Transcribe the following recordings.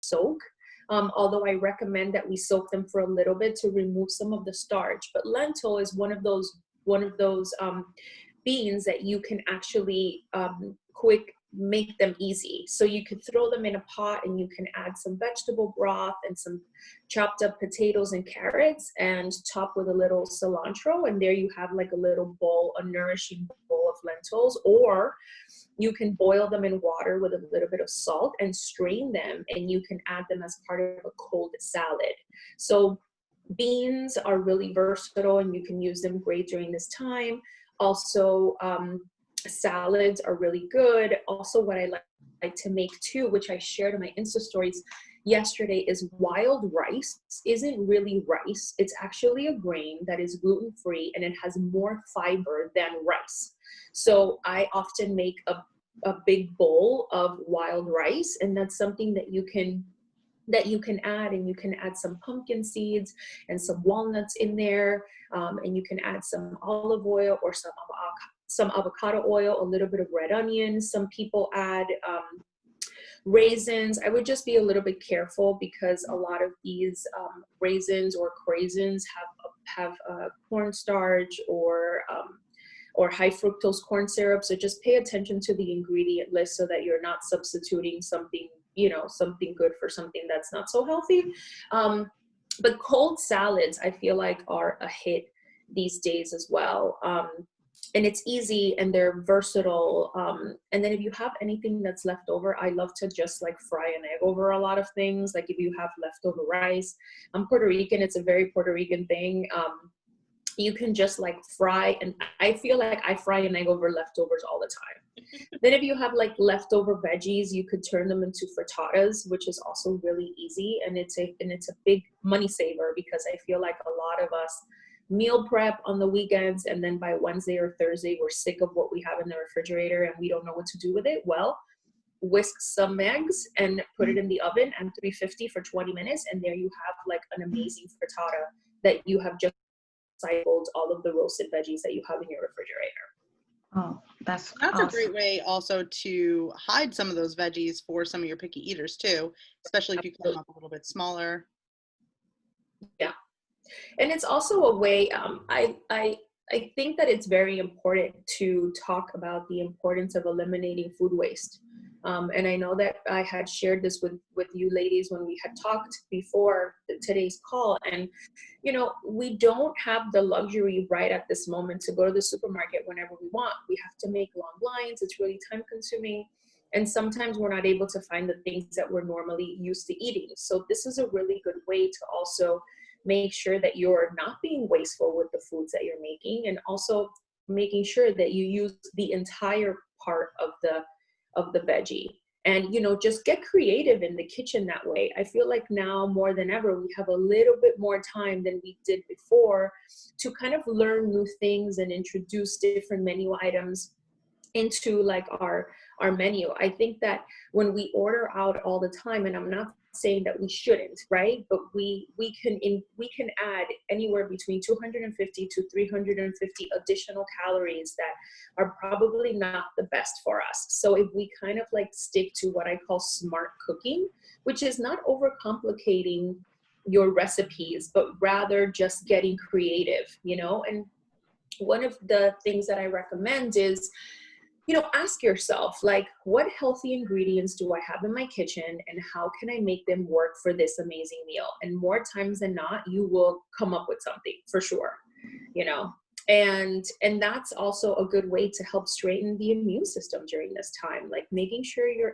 soak. Although I recommend that we soak them for a little bit to remove some of the starch. But lentil is one of those beans that you can actually make them easy. So you could throw them in a pot and you can add some vegetable broth and some chopped up potatoes and carrots and top with a little cilantro. And there you have like a little bowl, a nourishing bowl of lentils. Or you can boil them in water with a little bit of salt and strain them, and you can add them as part of a cold salad. So beans are really versatile and you can use them great during this time. Also, salads are really good. Also, what I like to make too, which I shared in my Insta stories yesterday, is wild rice. Isn't really rice. It's actually a grain that is gluten-free and it has more fiber than rice. So I often make a big bowl of wild rice, and that's something that you can add, and you can add some pumpkin seeds and some walnuts in there, and you can add some olive oil or some avocado oil, a little bit of red onion. Some people add raisins. I would just be a little bit careful because a lot of these raisins or craisins have cornstarch or high fructose corn syrup. So just pay attention to the ingredient list so that you're not substituting something good for something that's not so healthy. But cold salads, I feel like, are a hit these days as well. And it's easy and they're versatile. And then if you have anything that's left over, I love to just like fry an egg over a lot of things. Like if you have leftover rice, I'm Puerto Rican, it's a very Puerto Rican thing. You can just like fry, and I feel like I fry an egg over leftovers all the time. Then if you have like leftover veggies, you could turn them into frittatas, which is also really easy. And it's a big money saver because I feel like a lot of us meal prep on the weekends, and then by Wednesday or Thursday, we're sick of what we have in the refrigerator and we don't know what to do with it. Well, whisk some eggs and put it in the oven at 350 for 20 minutes. And there you have like an amazing frittata that you have just cycled all of the roasted veggies that you have in your refrigerator. Oh, that's awesome. A great way also to hide some of those veggies for some of your picky eaters too, especially if you cut them up a little bit smaller. Yeah. And it's also a way, I think that it's very important to talk about the importance of eliminating food waste. And I know that I had shared this with you ladies when we had talked before today's call. And, we don't have the luxury right at this moment to go to the supermarket whenever we want. We have to make long lines. It's really time consuming. And sometimes we're not able to find the things that we're normally used to eating. So this is a really good way to also make sure that you're not being wasteful with the foods that you're making, and also making sure that you use the entire part of the veggie. And, just get creative in the kitchen that way. I feel like now more than ever, we have a little bit more time than we did before to kind of learn new things and introduce different menu items into like our menu. I think that when we order out all the time, and I'm not saying that we shouldn't, right? But we can add anywhere between 250 to 350 additional calories that are probably not the best for us. So if we kind of like stick to what I call smart cooking, which is not overcomplicating your recipes, but rather just getting creative, and one of the things that I recommend is, ask yourself, like, what healthy ingredients do I have in my kitchen and how can I make them work for this amazing meal? And more times than not, you will come up with something for sure, and that's also a good way to help straighten the immune system during this time, like making sure you're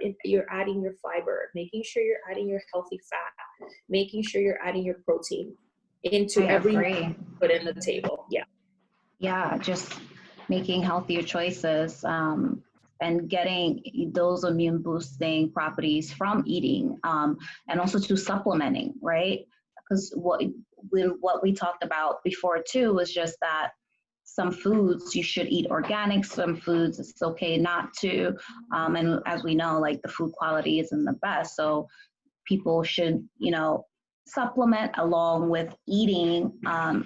adding your fiber, making sure you're adding your healthy fat, making sure you're adding your protein into every meal put in the table. Yeah, just making healthier choices and getting those immune boosting properties from eating, and also to supplementing, right? Because what we talked about before too was just that some foods you should eat organic, some foods it's okay not to, and as we know, like the food quality isn't the best, so people should supplement along with eating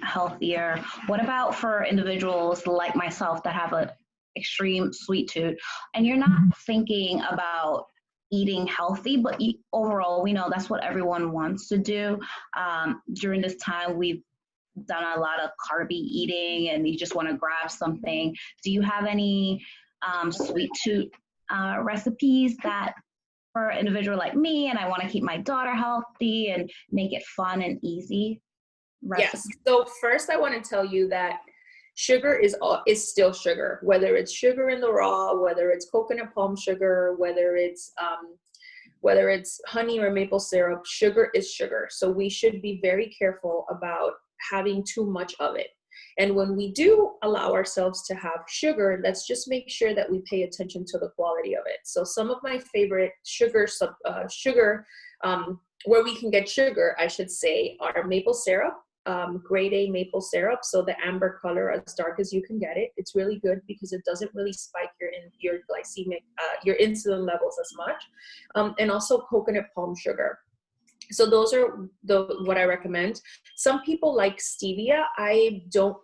healthier. What about for individuals like myself that have an extreme sweet tooth and you're not thinking about eating healthy, but overall, we know that's what everyone wants to do. During this time, we've done a lot of carby eating and you just want to grab something. Do you have any sweet tooth recipes that for an individual like me, and I want to keep my daughter healthy and make it fun and easy? Yes. So first I want to tell you that sugar is still sugar, whether it's sugar in the raw, whether it's coconut palm sugar, whether it's honey or maple syrup, sugar is sugar. So we should be very careful about having too much of it. And when we do allow ourselves to have sugar, let's just make sure that we pay attention to the quality of it. So some of my favorite where we can get sugar, I should say, are maple syrup, grade A maple syrup. So the amber color, as dark as you can get it. It's really good because it doesn't really spike your glycemic, your insulin levels as much. And also coconut palm sugar. So those are what I recommend. Some people like stevia. I don't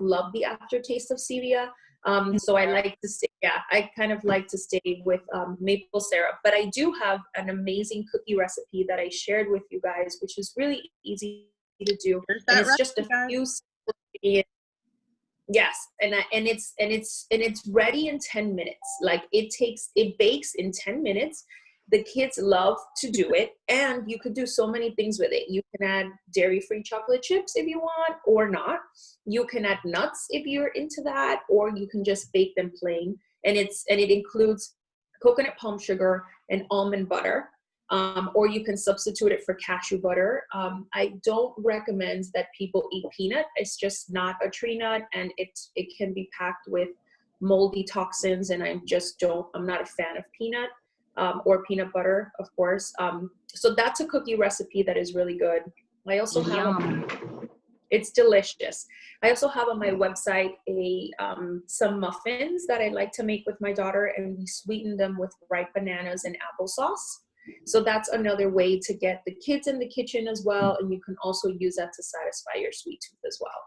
love the aftertaste of stevia. So I like to stay, I kind of like to stay with maple syrup. But I do have an amazing cookie recipe that I shared with you guys, which is really easy to do. And it's just a few ingredients. Yes, and it's ready in 10 minutes. Like it bakes in 10 minutes. The kids love to do it, and you could do so many things with it. You can add dairy-free chocolate chips if you want, or not. You can add nuts if you're into that, or you can just bake them plain. And it includes coconut palm sugar and almond butter, or you can substitute it for cashew butter. I don't recommend that people eat peanut. It's just not a tree nut, and it can be packed with moldy toxins, and I'm not a fan of peanut. Or peanut butter, of course. So that's a cookie recipe that is really good. I also it's delicious. I also have on my website some muffins that I like to make with my daughter, and we sweeten them with ripe bananas and applesauce. So that's another way to get the kids in the kitchen as well, and you can also use that to satisfy your sweet tooth as well.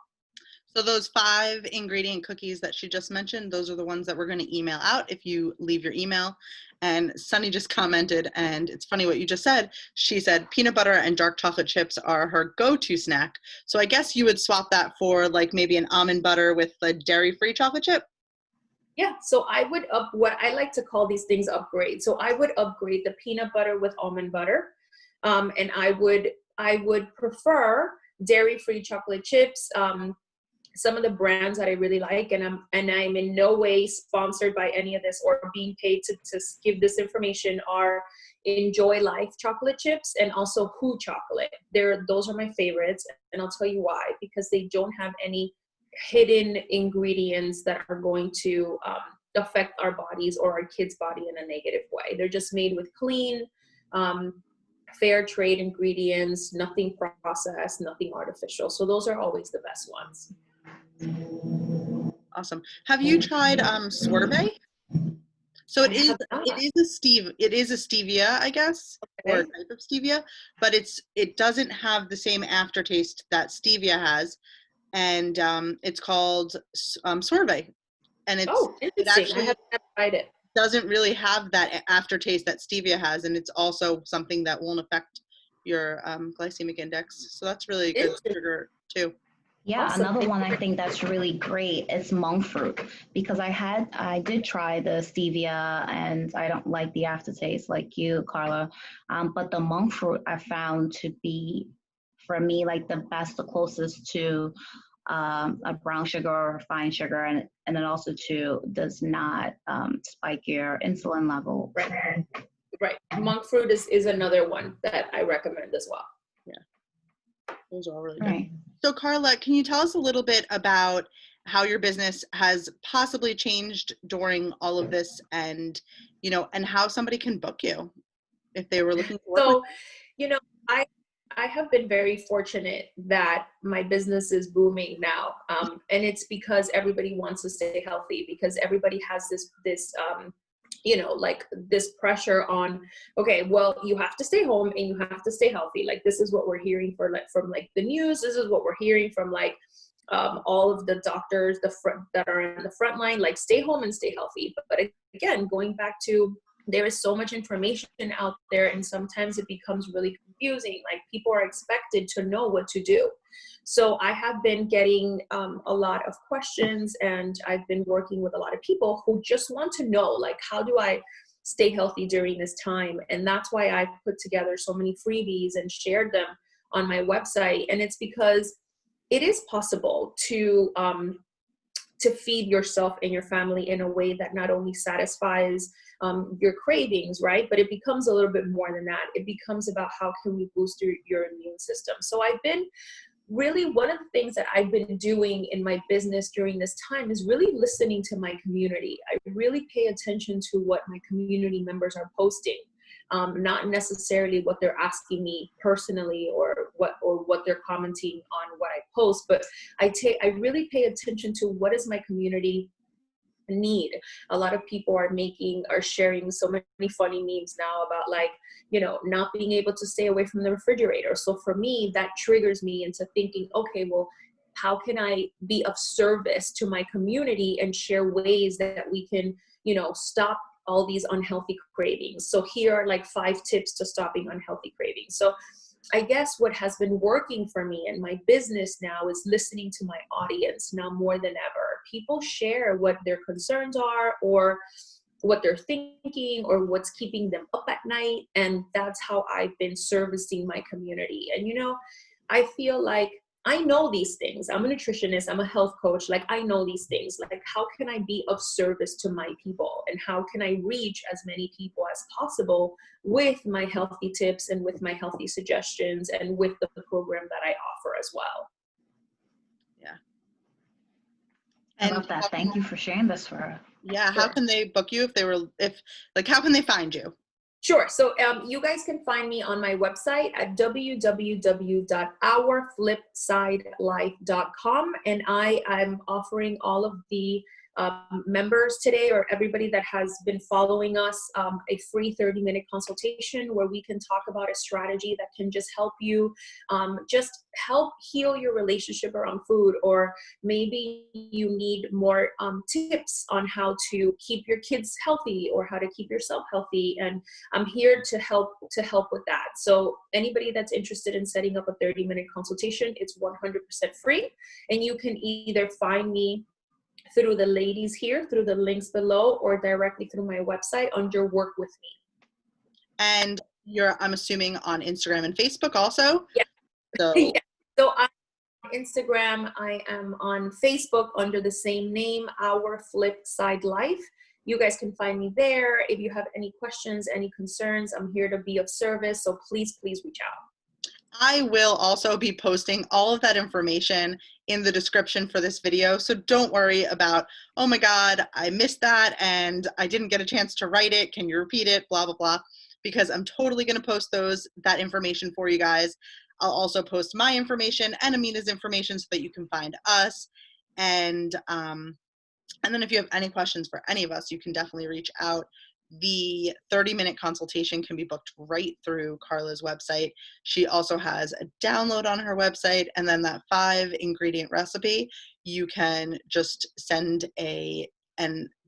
So those 5 ingredient cookies that she just mentioned, those are the ones that we're going to email out if you leave your email. And Sunny just commented, and it's funny what you just said. She said peanut butter and dark chocolate chips are her go-to snack. So I guess you would swap that for like maybe an almond butter with a dairy-free chocolate chip? Yeah, so I would what I like to call these things upgrade. So I would upgrade the peanut butter with almond butter. And I would prefer dairy-free chocolate chips. Some of the brands that I really like, and I'm in no way sponsored by any of this or being paid to give this information, are Enjoy Life chocolate chips and also Who chocolate. Those are my favorites, and I'll tell you why. Because they don't have any hidden ingredients that are going to affect our bodies or our kids' body in a negative way. They're just made with clean, fair trade ingredients, nothing processed, nothing artificial. So those are always the best ones. Awesome. Have you tried sorbet? So it is a stevia, I guess, okay, or a type of stevia, but it doesn't have the same aftertaste that stevia has, and it's called sorbet, and it actually I have never tried it. Doesn't really have that aftertaste that stevia has, and it's also something that won't affect your glycemic index. So that's really good sugar too. Yeah, Awesome. another one I think that's really great is monk fruit, because I did try the stevia and I don't like the aftertaste like you, Karla. But the monk fruit I found to be, for me, like the best, the closest to a brown sugar or fine sugar, and then also too does not spike your insulin level. Right. Monk fruit is another one that I recommend as well. Yeah, those are all really good. Right. So Karla, can you tell us a little bit about how your business has possibly changed during all of this, and and how somebody can book you if they were looking for work? So, I have been very fortunate that my business is booming now. And it's because everybody wants to stay healthy, because everybody has this like this pressure on, okay, well, you have to stay home and you have to stay healthy. Like, this is what we're hearing from the news. This is what we're hearing from all of the doctors that are in the front line, like, stay home and stay healthy. But again, going back to there is so much information out there, and sometimes it becomes really confusing. Like, people are expected to know what to do. So I have been getting a lot of questions, and I've been working with a lot of people who just want to know, like, how do I stay healthy during this time? And that's why I've put together so many freebies and shared them on my website. And it's because it is possible to feed yourself and your family in a way that not only satisfies your cravings, right? But it becomes a little bit more than that. It becomes about how can we boost your immune system. So I've been really, one of the things that I've been doing in my business during this time is really listening to my community. I really pay attention to what my community members are posting. Not necessarily what they're asking me personally or what they're commenting on what I post, but I really pay attention to what is my community need. A lot of people are sharing so many funny memes now about, like, not being able to stay away from the refrigerator. So for me, that triggers me into thinking, okay, well, how can I be of service to my community and share ways that we can, stop all these unhealthy cravings? So here are like 5 tips to stopping unhealthy cravings. So I guess what has been working for me in my business now is listening to my audience now more than ever. People share what their concerns are, or what they're thinking, or what's keeping them up at night. And that's how I've been servicing my community. And, I feel like I know these things. I'm a nutritionist, I'm a health coach. Like, I know these things. Like, how can I be of service to my people? And how can I reach as many people as possible with my healthy tips and with my healthy suggestions and with the program that I offer as well? Yeah. I love that. Thank you for sharing this for us. Yeah. Sure. How can they book you how can they find you? Sure. So you guys can find me on my website at www.ourflipsidelife.com. And I am offering all of the members today, or everybody that has been following us, a free 30-minute consultation where we can talk about a strategy that can just help you just help heal your relationship around food, or maybe you need more tips on how to keep your kids healthy or how to keep yourself healthy. And I'm here to help with that. So anybody that's interested in setting up a 30-minute consultation, it's 100% free. And you can either find me through the ladies here, through the links below, or directly through my website under Work With Me. And I'm assuming on Instagram and Facebook also? Yeah. So, yeah. So I'm on Instagram, I am on Facebook under the same name, Our Flip Side Life. You guys can find me there. If you have any questions, any concerns, I'm here to be of service. So please reach out. I will also be posting all of that information in the description for this video. So don't worry about, oh my God, I missed that and I didn't get a chance to write it. Can you repeat it? Blah, blah, blah. Because I'm totally going to post that information for you guys. I'll also post my information and Amina's information so that you can find us. And then if you have any questions for any of us, you can definitely reach out. The 30-minute consultation can be booked right through Karla's website. She also has a download on her website, and then that 5-ingredient recipe, you can just send an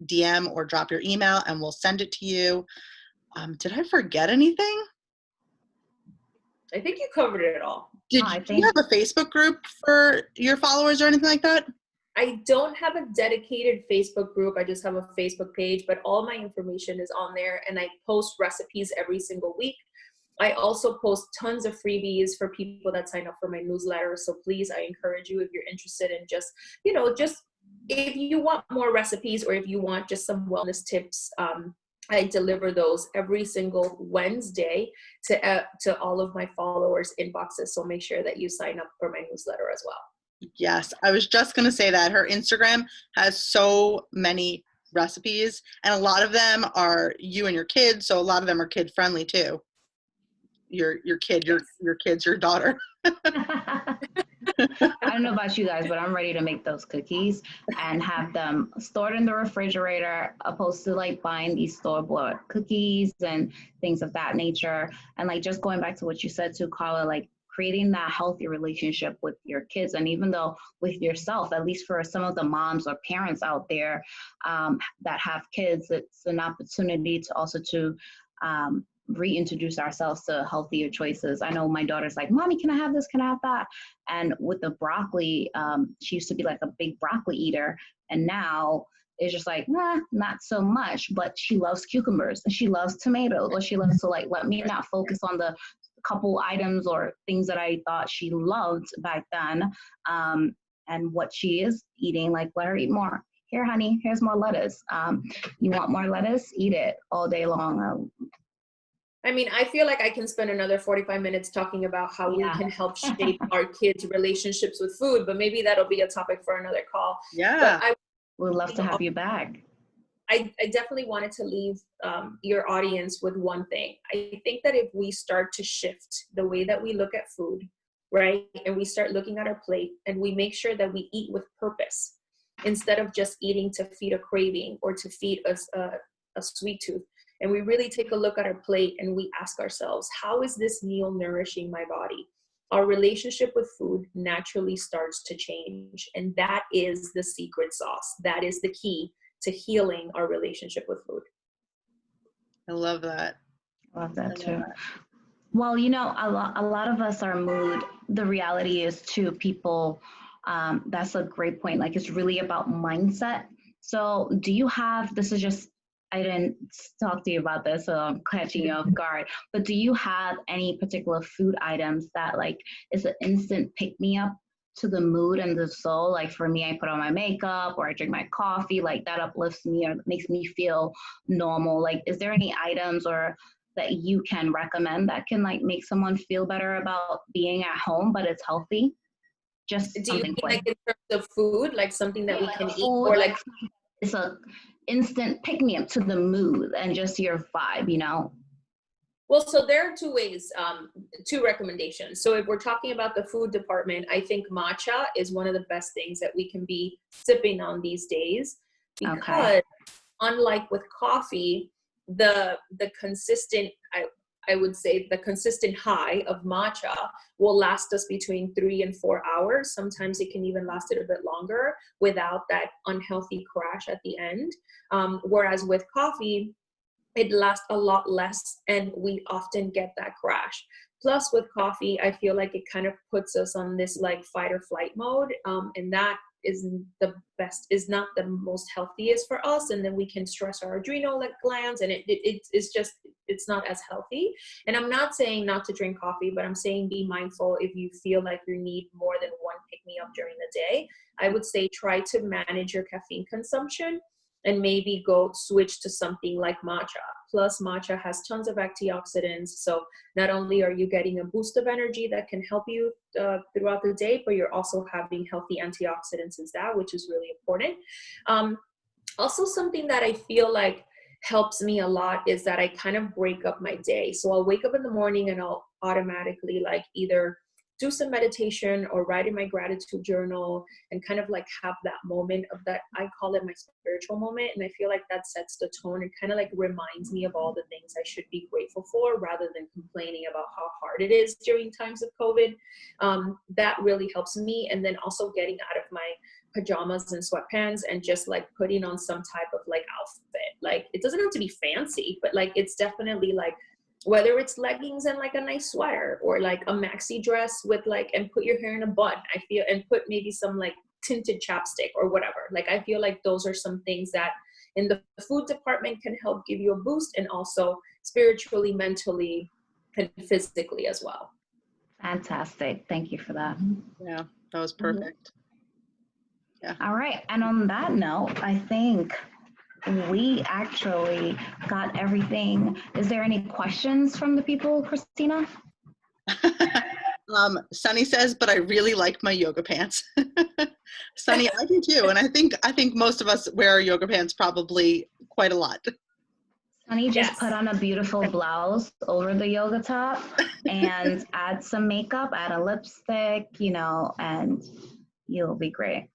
DM or drop your email and we'll send it to you. Did I forget anything? I think you covered it all. Do you have a Facebook group for your followers or anything like that? I don't have a dedicated Facebook group. I just have a Facebook page, but all my information is on there, and I post recipes every single week. I also post tons of freebies for people that sign up for my newsletter. So please, I encourage you, if you're interested in just if you want more recipes, or if you want just some wellness tips, I deliver those every single Wednesday to all of my followers' inboxes. So make sure that you sign up for my newsletter as well. Yes, I was just going to say that her Instagram has so many recipes, and a lot of them are you and your kids, so a lot of them are kid friendly too. Your kids, your daughter. I don't know about you guys, but I'm ready to make those cookies and have them stored in the refrigerator, opposed to like buying these store-bought cookies and things of that nature. And like just going back to what you said to Karla, like creating that healthy relationship with your kids. And even though with yourself, at least for some of the moms or parents out there that have kids, it's an opportunity to also to reintroduce ourselves to healthier choices. I know my daughter's like, Mommy, can I have this? Can I have that? And with the broccoli, she used to be like a big broccoli eater. And now it's just like, nah, not so much, but she loves cucumbers and she loves tomatoes, or she loves to like, let me not focus on the couple items or things that I thought she loved back then. And what she is eating, like, let her eat more. Here, honey, here's more lettuce. You want more lettuce? Eat it all day long. I mean, I feel like I can spend another 45 minutes talking about how we can help shape our kids' relationships with food, but maybe that'll be a topic for another call. Yeah. But we'd love to have you back. I definitely wanted to leave your audience with one thing. I think that if we start to shift the way that we look at food, right, and we start looking at our plate and we make sure that we eat with purpose instead of just eating to feed a craving or to feed us a sweet tooth, and we really take a look at our plate and we ask ourselves, how is this meal nourishing my body? Our relationship with food naturally starts to change. And that is the secret sauce. That is the key to healing our relationship with food. I love that. Love that too. Well, you know, a lot of us are mood. The reality is too, people, that's a great point. Like, it's really about mindset. So do you have, this is just, I didn't talk to you about this, so I'm catching you off guard, but do you have any particular food items that like is an instant pick-me-up to the mood and the soul? Like for me, I put on my makeup or I drink my coffee, like that uplifts me or makes me feel normal. Like, is there any items or that you can recommend that can like make someone feel better about being at home, but it's healthy? Just Do you something mean quick. like in terms of food, like something that we can eat, food, or like it's a instant pick-me-up to the mood and just your vibe, you know? Well, so there are two ways, two recommendations. So if we're talking about the food department, I think matcha is one of the best things that we can be sipping on these days, because unlike with coffee, the consistent, I would say the consistent high of matcha will last us between 3 and 4 hours. Sometimes it can even last it a bit longer without that unhealthy crash at the end. Whereas with coffee, it lasts a lot less and we often get that crash. Plus with coffee, I feel like it kind of puts us on this like fight or flight mode. And that is not the most healthiest for us. And then we can stress our adrenal glands, and it's not as healthy. And I'm not saying not to drink coffee, but I'm saying be mindful if you feel like you need more than one pick-me-up during the day. I would say try to manage your caffeine consumption and maybe go switch to something like matcha. Plus matcha has tons of antioxidants. So not only are you getting a boost of energy that can help you throughout the day, but you're also having healthy antioxidants as that, which is really important. Also something that I feel like helps me a lot is that I kind of break up my day. So I'll wake up in the morning and I'll automatically like either do some meditation or write in my gratitude journal and kind of like have that moment of that, I call it my spiritual moment. And I feel like that sets the tone and kind of like reminds me of all the things I should be grateful for rather than complaining about how hard it is during times of COVID. That really helps me. And then also getting out of my pajamas and sweatpants and just like putting on some type of like outfit. Like it doesn't have to be fancy, but like it's definitely like, whether it's leggings and like a nice sweater or like a maxi dress with like, and put your hair in a bun, I feel, and put maybe some like tinted chapstick or whatever. Like, I feel like those are some things that in the food department can help give you a boost, and also spiritually, mentally, and physically as well. Fantastic. Thank you for that. Yeah, that was perfect. Yeah. All right. And on that note, I think we actually got everything. Is there any questions from the people, Christina? Sunny says, but I really like my yoga pants. Sunny, I do too. And I think most of us wear yoga pants probably quite a lot. Sunny just put on a beautiful blouse over the yoga top and add some makeup, add a lipstick, you know, and you'll be great.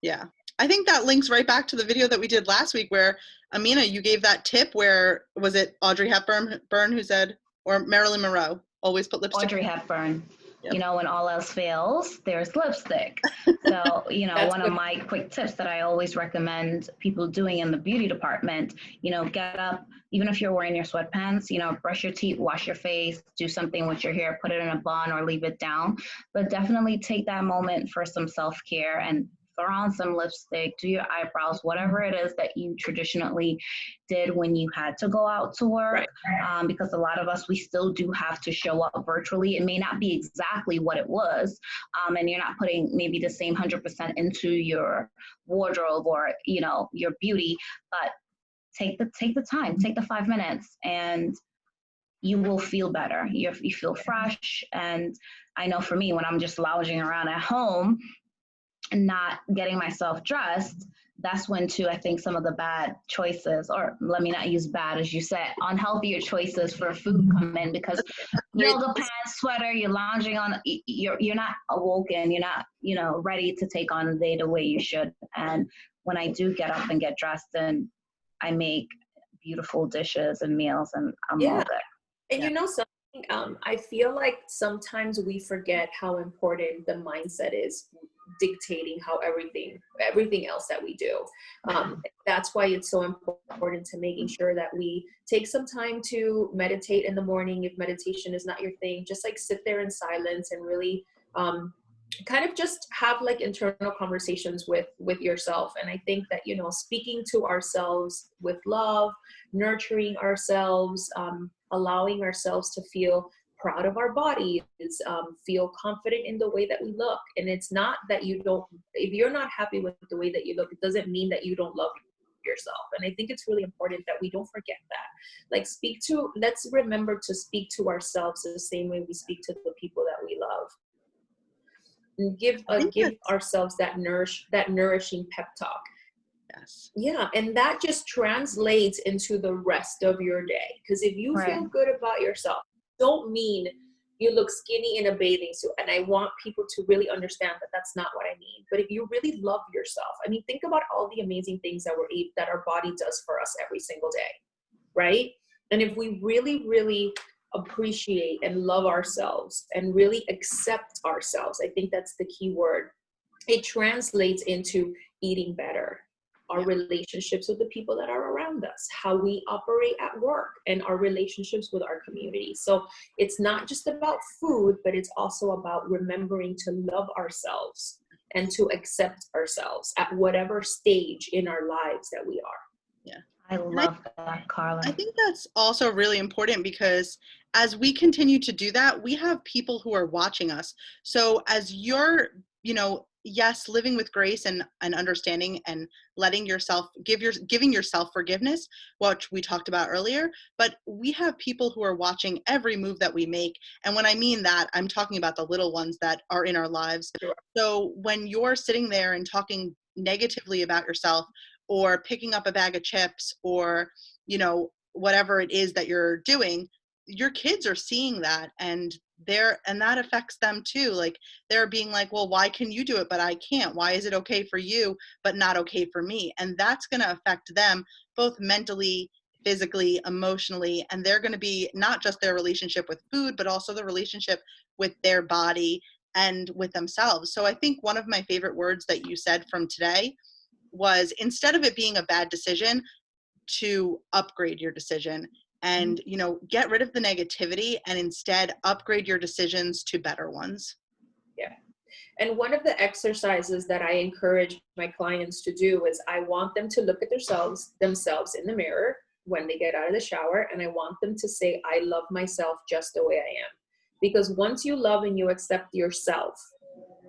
Yeah. I think that links right back to the video that we did last week where, Amina, you gave that tip where, was it Audrey Hepburn who said, or Marilyn Monroe, always put lipstick? Audrey Hepburn. Yep. You know, when all else fails, there's lipstick. So, you know, That's one of good. my quick tips that I always recommend people doing in the beauty department, you know, get up, even if you're wearing your sweatpants, you know, brush your teeth, wash your face, do something with your hair, put it in a bun or leave it down. But definitely take that moment for some self-care and throw on some lipstick, do your eyebrows, whatever it is that you traditionally did when you had to go out to work. Right. Because a lot of us, we still do have to show up virtually. It may not be exactly what it was, and you're not putting maybe the same 100% into your wardrobe or, you know, your beauty, but take the time, take the 5 minutes, and you will feel better. You feel fresh. And I know for me, when I'm just lounging around at home and not getting myself dressed, that's when too I think some of the bad choices, or let me not use bad as you said, unhealthier choices for food come in, because Great. yoga pants, sweater, you're lounging on, you're not awoken, you're not, you know, ready to take on the day the way you should. And when I do get up and get dressed and I make beautiful dishes and meals, and I'm all Yeah. good. And Yeah. you know something, I feel like sometimes we forget how important the mindset is dictating how everything else that we do. That's why it's so important to making sure that we take some time to meditate in the morning. If meditation is not your thing, just like sit there in silence and really kind of just have like internal conversations with yourself. And I think that, you know, speaking to ourselves with love, nurturing ourselves, allowing ourselves to feel proud of our bodies, feel confident in the way that we look. And it's not that you don't, if you're not happy with the way that you look, it doesn't mean that you don't love yourself. And I think it's really important that we don't forget that. Like let's remember to speak to ourselves the same way we speak to the people that we love. And give ourselves that nourishing pep talk. Yes. Yeah, and that just translates into the rest of your day. Because if you feel good about yourself, don't mean you look skinny in a bathing suit. And I want people to really understand that that's not what I mean. But if you really love yourself, I mean, think about all the amazing things that our body does for us every single day, right? And if we really, really appreciate and love ourselves and really accept ourselves, I think that's the key word. It translates into eating better, our relationships with the people that are around us, how we operate at work, and our relationships with our community. So it's not just about food, but it's also about remembering to love ourselves and to accept ourselves at whatever stage in our lives that we are. Yeah. I love that, Karla. I think that's also really important, because as we continue to do that, we have people who are watching us. So as you're, you know, yes, living with grace and understanding and letting yourself giving yourself forgiveness, which we talked about earlier, but we have people who are watching every move that we make. And when I mean that, I'm talking about the little ones that are in our lives. Sure. So when you're sitting there and talking negatively about yourself, or picking up a bag of chips, or, you know, whatever it is that you're doing, your kids are seeing that, and that affects them too. Like, they're being like, well, why can you do it but I can't? Why is it okay for you but not okay for me? And that's going to affect them both mentally, physically, emotionally, and they're going to be not just their relationship with food, but also the relationship with their body and with themselves. So I think one of my favorite words that you said from today was, instead of it being a bad decision, to upgrade your decision and, you know, get rid of the negativity and instead upgrade your decisions to better ones. Yeah. And one of the exercises that I encourage my clients to do is I want them to look at themselves in the mirror when they get out of the shower. And I want them to say, I love myself just the way I am. Because once you love and you accept yourself,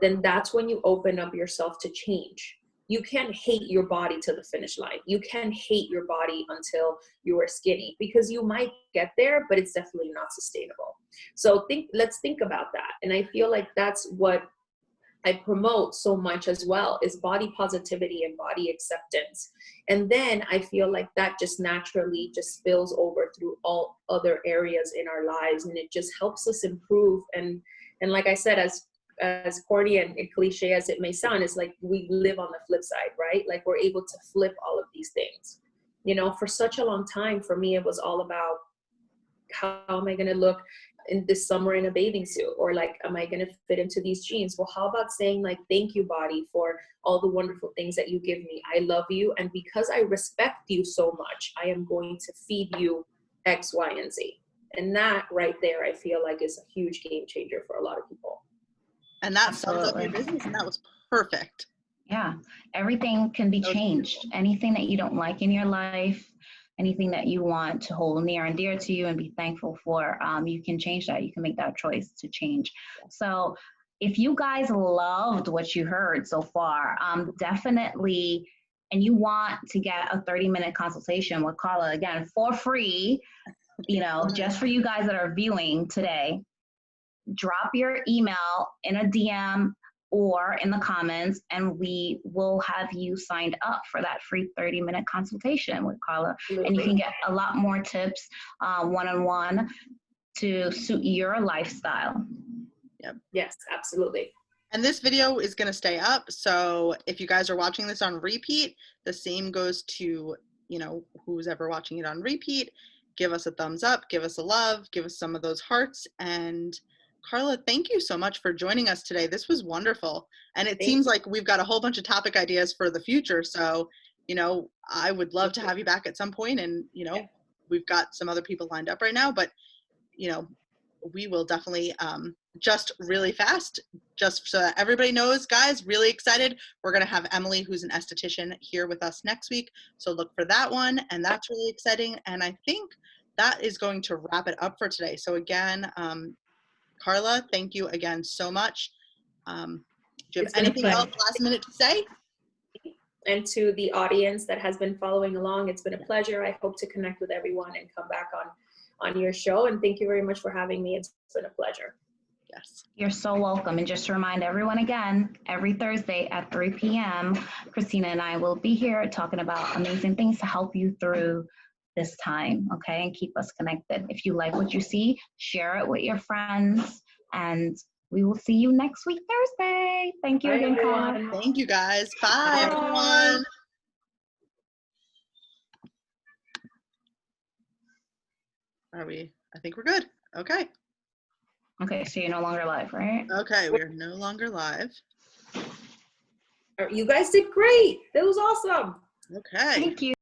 then that's when you open up yourself to change. You can't hate your body to the finish line. You can't hate your body until you are skinny, because you might get there, but it's definitely not sustainable. So let's think about that. And I feel like that's what I promote so much as well, is body positivity and body acceptance. And then I feel like that just naturally just spills over through all other areas in our lives, and it just helps us improve. And like I said, as corny and cliche as it may sound, it's like we live on the flip side, right? Like, we're able to flip all of these things. You know, for such a long time, for me, it was all about, how am I going to look in this summer in a bathing suit? Or like, am I going to fit into these jeans? Well, how about saying like, thank you, body, for all the wonderful things that you give me. I love you. And because I respect you so much, I am going to feed you X, Y, and Z. And that right there, I feel like is a huge game changer for a lot of people. And that sums up your business, and that was perfect. Yeah, everything can be changed. Anything that you don't like in your life, anything that you want to hold near and dear to you and be thankful for, you can change that. You can make that choice to change. So if you guys loved what you heard so far, definitely, and you want to get a 30-minute consultation with Karla, again, for free, you know, just for you guys that are viewing today, drop your email in a DM or in the comments, and we will have you signed up for that free 30-minute consultation with Karla. And you can get a lot more tips one-on-one to suit your lifestyle. Yep. Yes, absolutely. And this video is going to stay up. So if you guys are watching this on repeat, the same goes to, you know, who's ever watching it on repeat. Give us a thumbs up, give us a love, give us some of those hearts. And Karla, thank you so much for joining us today. This was wonderful. And it seems like we've got a whole bunch of topic ideas for the future. So, you know, I would love to have you back at some point. And, you know, we've got some other people lined up right now, but, you know, we will definitely just really fast, just so that everybody knows, guys, really excited. We're going to have Emily, who's an esthetician, here with us next week. So look for that one. And that's really exciting. And I think that is going to wrap it up for today. So again, Karla, thank you again so much. Do you have anything else last minute to say? And to the audience that has been following along, it's been a pleasure. I hope to connect with everyone and come back on your show. And thank you very much for having me. It's been a pleasure. Yes. You're so welcome. And just to remind everyone again, every Thursday at 3 p.m., Christina and I will be here talking about amazing things to help you through this time, okay, and keep us connected. If you like what you see, share it with your friends, and we will see you next week, Thursday. Thank you again, Karla. Thank you, guys. Bye, everyone. Are we? I think we're good. Okay. Okay, so you're no longer live, right? Okay, we are no longer live. You guys did great. That was awesome. Okay. Thank you.